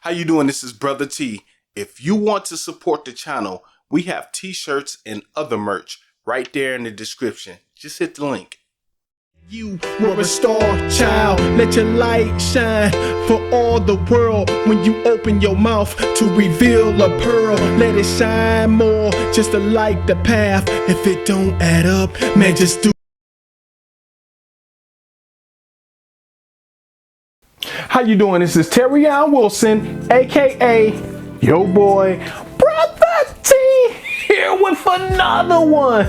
How you doing? This is Brotha T. If you want to support the channel, we have t-shirts and other merch right there in the description. Just hit the link. You were a star child, let your light shine for all the world. When you open your mouth to reveal a pearl, let it shine more, just to light the path. If it don't add up, man, just do. How you doing? This is Terrion Wilson, aka yo boy Brotha T, here with another one.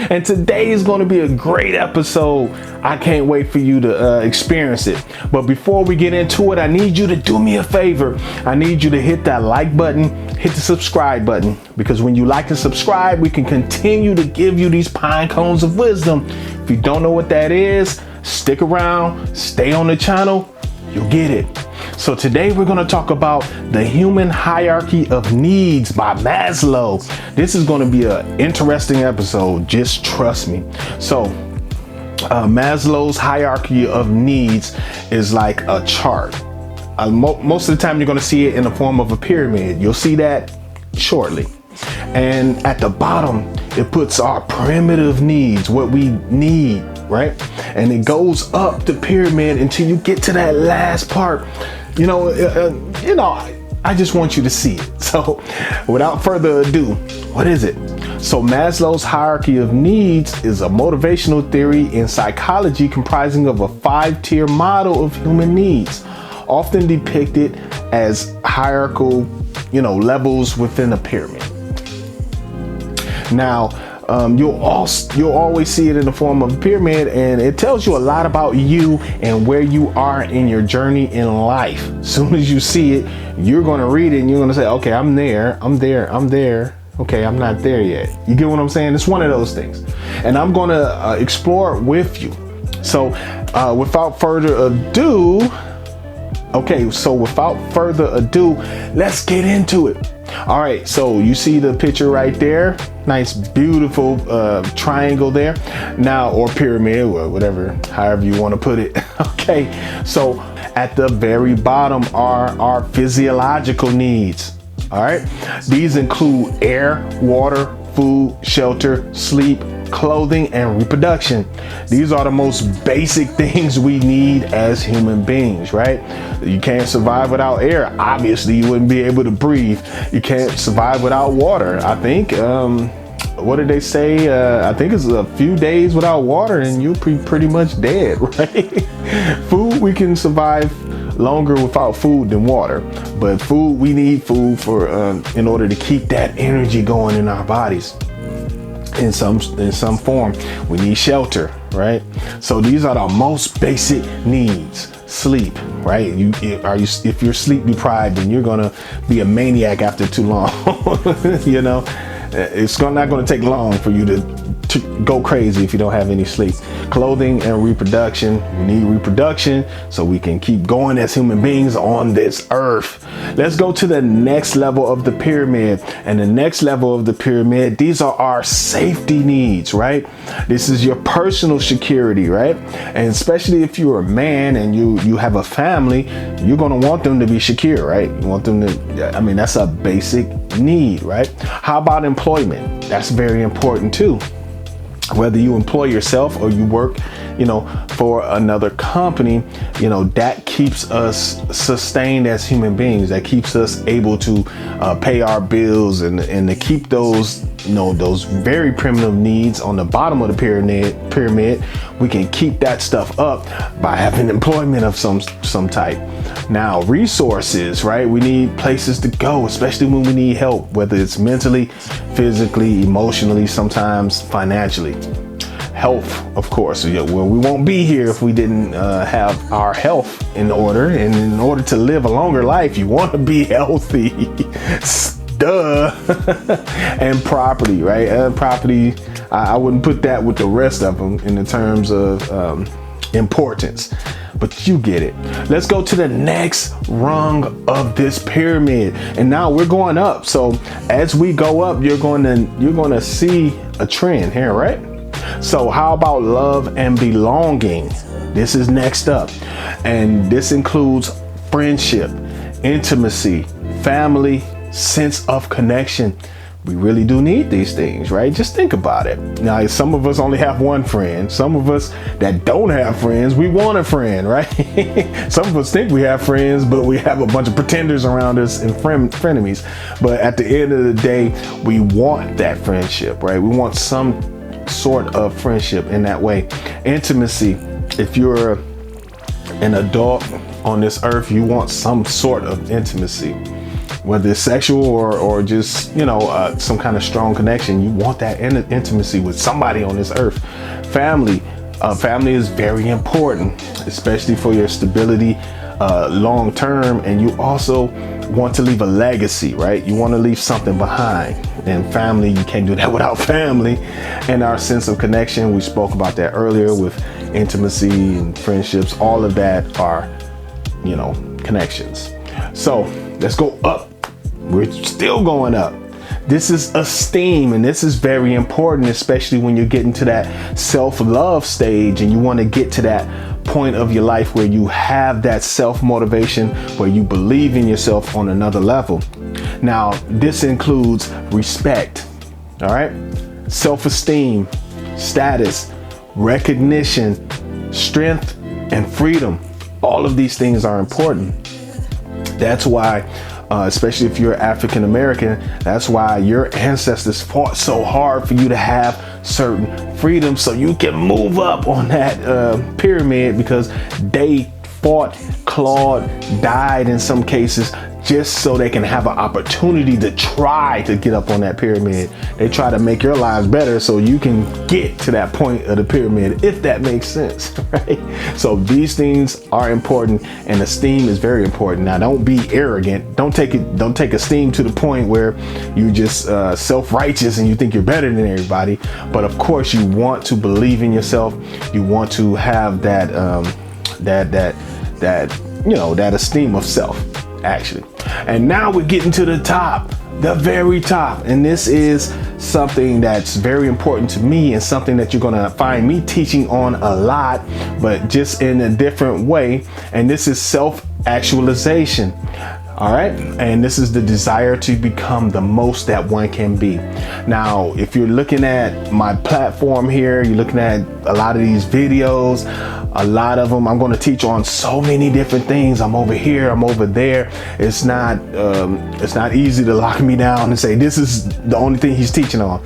And today is going to be a great episode. I can't wait for you to experience it. But before we get into it, I need you to do me a favor. I need you to hit that like button, hit the subscribe button, because when you like and subscribe, we can continue to give you these pine cones of wisdom. If you don't know what that is, stick around, stay on the channel. You'll get it. So today we're going to talk about the human hierarchy of needs by Maslow. This is going to be an interesting episode. Just trust me. So Maslow's hierarchy of needs is like a chart. Most of the time you're going to see it in the form of a pyramid. You'll see that shortly. And at the bottom, it puts our primitive needs, what we need, right? And it goes up the pyramid until you get to that last part. I just want you to see it. So without further ado, what is it? So Maslow's hierarchy of needs is a motivational theory in psychology comprising of a 5-tier model of human needs, often depicted as hierarchical, levels within a pyramid. Now, you'll always see it in the form of a pyramid, and it tells you a lot about you and where you are in your journey in life. As soon as you see it, you're going to read it and you're going to say, okay, I'm there. Okay, I'm not there yet. You get what I'm saying? It's one of those things. And I'm going to explore it with you. So without further ado, let's get into it. All right, so you see the picture right there. Nice, beautiful triangle there. Now, or pyramid, or whatever, however you want to put it. Okay, so at the very bottom are our physiological needs. All right, these include air, water, food, shelter, sleep, clothing, and reproduction. These are the most basic things we need as human beings, right? You can't survive without air. Obviously, you wouldn't be able to breathe. You can't survive without water. I think, what did they say? I think it's a few days without water and you're pretty much dead, right? Food, we can survive longer without food than water, but food, we need food for in order to keep that energy going in our bodies. In some form, we need shelter, right? So these are the most basic needs. Sleep, right? If you're sleep deprived, then you're gonna be a maniac after too long. It's not gonna take long for you to go crazy if you don't have any sleep. Clothing and reproduction. We need reproduction so we can keep going as human beings on this earth. Let's go to the next level of the pyramid. And the next level of the pyramid, these are our safety needs, right? This is your personal security, right? And especially if you're a man and you have a family, you're gonna want them to be secure, right? You want them to, that's a basic need, right? How about employment? That's very important too. Whether you employ yourself or you work, for another company, that keeps us sustained as human beings. That keeps us able to pay our bills and to keep those, those very primitive needs on the bottom of the pyramid. We can keep that stuff up by having employment of some type. Now, resources, right? We need places to go, especially when we need help, whether it's mentally, physically, emotionally, sometimes financially. Health, of course. Well, we won't be here if we didn't have our health in order. And in order to live a longer life, you want to be healthy. Duh. And property, right? Property, I wouldn't put that with the rest of them in the terms of importance. But you get it. Let's go to the next rung of this pyramid. And now we're going up. So as we go up, you're going to see a trend here, right? So how about love and belonging? This is next up. And this includes friendship, intimacy, family, sense of connection. We really do need these things, right? Just think about it. Now, some of us only have one friend. Some of us that don't have friends, we want a friend, right? Some of us think we have friends, but we have a bunch of pretenders around us and frenemies. But at the end of the day, we want that friendship, right? We want some sort of friendship in that way. Intimacy. If you're an adult on this earth, you want some sort of intimacy. Whether it's sexual or just, some kind of strong connection, you want that intimacy with somebody on this earth. Family. Family is very important, especially for your stability long term. And you also want to leave a legacy, right? You want to leave something behind. And family, you can't do that without family. And our sense of connection, we spoke about that earlier with intimacy and friendships. All of that are, connections. So let's go up. We're still going up. This is esteem, and this is very important, especially when you're getting to that self-love stage and you want to get to that point of your life where you have that self-motivation, where you believe in yourself on another level. Now, this includes respect, all right? Self-esteem, status, recognition, strength, and freedom. All of these things are important. That's why especially if you're African American, that's why your ancestors fought so hard for you to have certain freedoms so you can move up on that pyramid, because they fought, clawed, died in some cases just so they can have an opportunity to try to get up on that pyramid. They try to make your lives better so you can get to that point of the pyramid, if that makes sense, right? So these things are important, and esteem is very important. Now, don't be arrogant. Don't take esteem to the point where you just self-righteous and you think you're better than everybody. But of course, you want to believe in yourself. You want to have that that esteem of self, actually. And now we're getting to the top, the very top. And this is something that's very important to me, and something that you're going to find me teaching on a lot, but just in a different way. And this is self-actualization. All right. And this is the desire to become the most that one can be. Now, if you're looking at my platform here, you're looking at a lot of these videos, a lot of them, I'm going to teach on so many different things. I'm over here, I'm over there. It's not easy to lock me down and say, this is the only thing he's teaching on.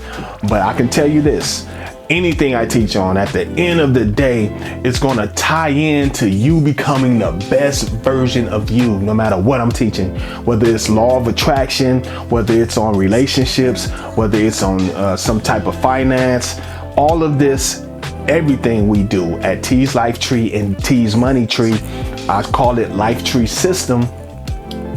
But I can tell you this. Anything I teach on, at the end of the day, it's going to tie in to you becoming the best version of you, no matter what I'm teaching, whether it's law of attraction, whether it's on relationships, whether it's on some type of finance. All of this, everything we do at T's Life Tree and T's Money Tree, I call it Life Tree System.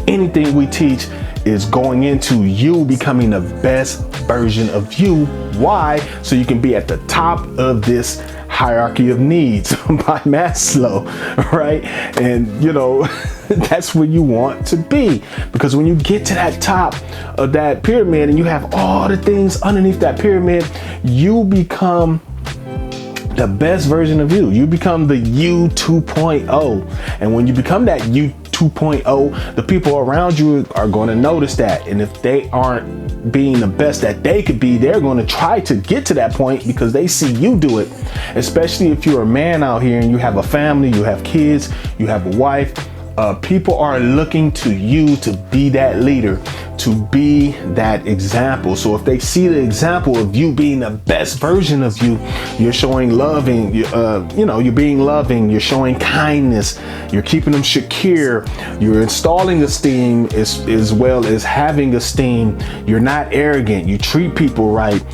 Anything we teach is going into you becoming the best version of you. Why? So you can be at the top of this hierarchy of needs by Maslow, right? And that's where you want to be, because when you get to that top of that pyramid and you have all the things underneath that pyramid, you become the best version of you. You become the you 2.0. And when you become that you 2.0, the people around you are going to notice that. And if they aren't being the best that they could be, they're going to try to get to that point because they see you do it. Especially if you're a man out here and you have a family, you have kids, you have a wife. People are looking to you to be that leader, to be that example. So if they see the example of you being the best version of you, you're showing loving, you're being loving, you're showing kindness, you're keeping them secure, you're installing esteem as well as having esteem. You're not arrogant, you treat people right,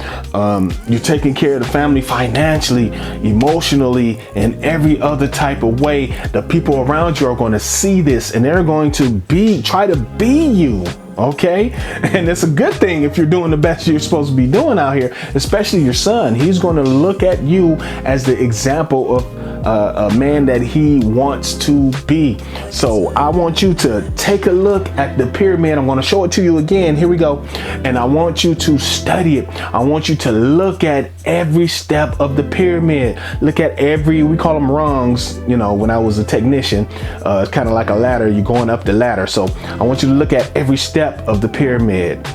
you're taking care of the family financially, emotionally, and every other type of way. The people around you are going to see this, and they're going to try to be you. Okay. And it's a good thing if you're doing the best you're supposed to be doing out here, especially your son. He's going to look at you as the example of a man that he wants to be. So I want you to take a look at the pyramid. I'm going to show it to you again. Here we go. And I want you to study it. I want you to look at every step of the pyramid. Look at we call them rungs. You know, when I was a technician, it's kind of like a ladder. You're going up the ladder. So I want you to look at every step of the pyramid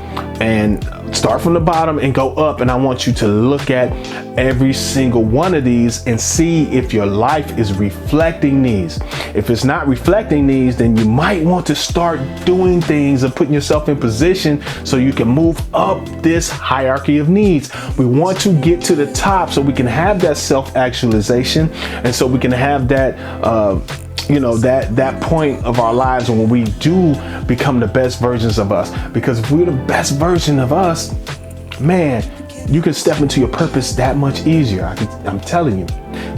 and start from the bottom and go up. And I want you to look at every single one of these and see if your life is reflecting these. If it's not reflecting these, then you might want to start doing things and putting yourself in position so you can move up this hierarchy of needs. We want to get to the top so we can have that self-actualization, and so we can have that that point of our lives when we do become the best versions of us. Because if we're the best version of us, man, you can step into your purpose that much easier. I'm telling you.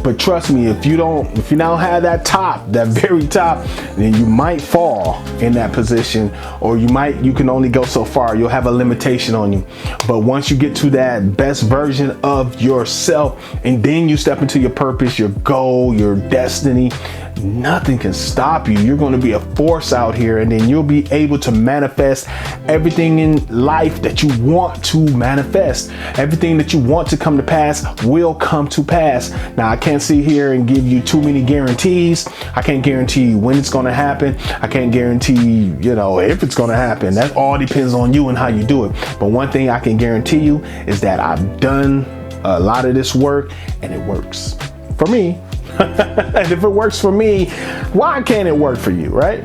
But trust me, if you don't have that very top, then you might fall in that position, or you can only go so far. You'll have a limitation on you. But once you get to that best version of yourself, and then you step into your purpose, your goal, your destiny, nothing can stop you. You're going to be a force out here, and then you'll be able to manifest everything in life that you want to manifest. Everything that you want to come to pass will come to pass. Now, I can't sit here and give you too many guarantees. I can't guarantee when it's going to happen. I can't guarantee, if it's going to happen. That all depends on you and how you do it. But one thing I can guarantee you is that I've done a lot of this work, and it works for me. And if it works for me, why can't it work for you, right?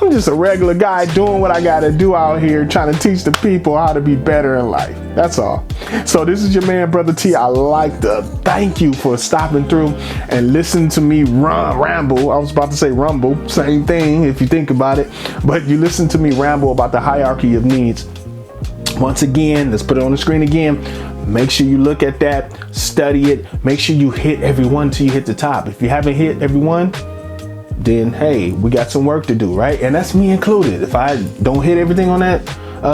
I'm just a regular guy doing what I gotta do out here, trying to teach the people how to be better in life. That's all. So this is your man, Brother T. I like to thank you for stopping through and listening to me ramble. I was about to say rumble, same thing if you think about it. But you listen to me ramble about the hierarchy of needs. Once again, let's put it on the screen again. Make sure you look at that, study it. Make sure you hit every one till you hit the top. If you haven't hit every one, then hey, we got some work to do, right? And that's me included. If I don't hit everything on that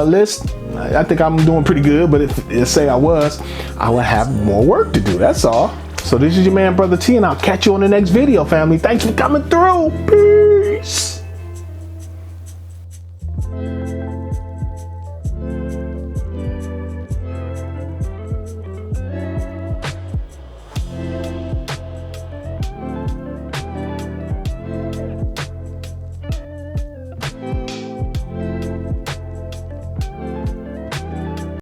list, I think I'm doing pretty good. But if say I was, I would have more work to do. That's all. So this is your man, Brother T, and I'll catch you on the next video, family. Thanks for coming through. Peace.